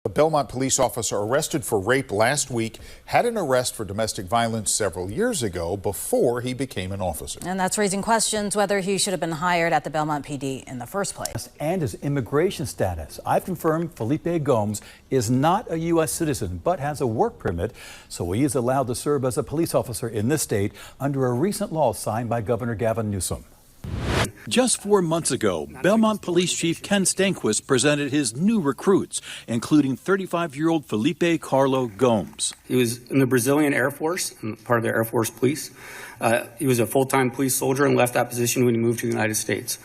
A Belmont police officer arrested for rape last week had an arrest for domestic violence several years ago before he became an officer. And that's raising questions whether he should have been hired at the Belmont PD in the first place. And his immigration status. I've confirmed Felipe Gomes is not a U.S. citizen, but has a work permit, so he is allowed to serve as a police officer in this state under a recent law signed by Governor Gavin Newsom. Just 4 months ago, Belmont Police Chief Ken Stenquist presented his new recruits, including 35-year-old Felipe Carlo Gomes. He was in the Brazilian Air Force, part of the Air Force Police. He was a full-time police soldier and left that position when he moved to the United States.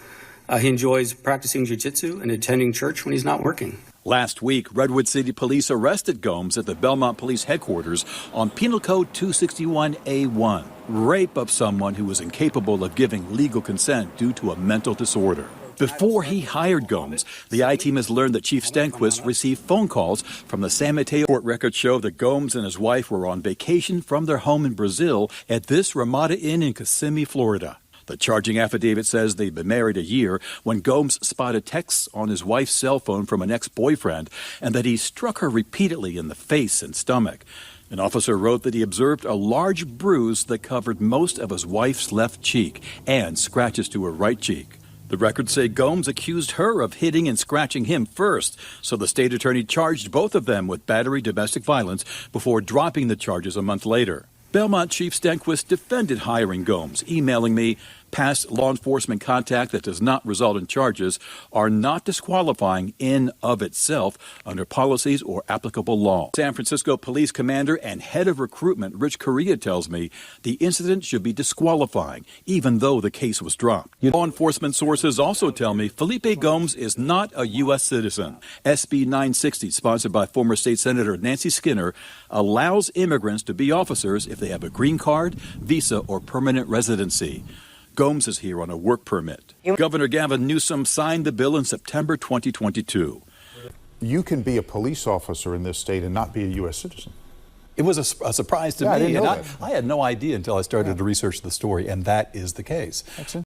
He enjoys practicing jiu-jitsu and attending church when he's not working. Last week, Redwood City Police arrested Gomes at the Belmont Police Headquarters on Penal Code 261A1, rape of someone who was incapable of giving legal consent due to a mental disorder. Before he hired Gomes, the I-Team has learned that Chief Stenquist received phone calls from the San Mateo. Court records show that Gomes and his wife were on vacation from their home in Brazil at this Ramada Inn in Kissimmee, Florida. The charging affidavit says they'd been married a year when Gomes spotted texts on his wife's cell phone from an ex-boyfriend and that he struck her repeatedly in the face and stomach. An officer wrote that he observed a large bruise that covered most of his wife's left cheek and scratches to her right cheek. The records say Gomes accused her of hitting and scratching him first, so the state attorney charged both of them with battery domestic violence before dropping the charges a month later. Belmont Chief Stenquist defended hiring Gomes, emailing me, "Past law enforcement contact that does not result in charges are not disqualifying in of itself under policies or applicable law." San Francisco Police Commander and Head of Recruitment Rich Correa tells me the incident should be disqualifying, even though the case was dropped. Law enforcement sources also tell me Felipe Gomes is not a U.S. citizen. SB 960, sponsored by former State Senator Nancy Skinner, allows immigrants to be officers if they have a green card, visa, or permanent residency. Gomes is here on a work permit. Governor Gavin Newsom signed the bill in September 2022. You can be a police officer in this state and not be a U.S. citizen. It was a surprise to me, I didn't know and I had no idea until I started to research the story, and that is the case.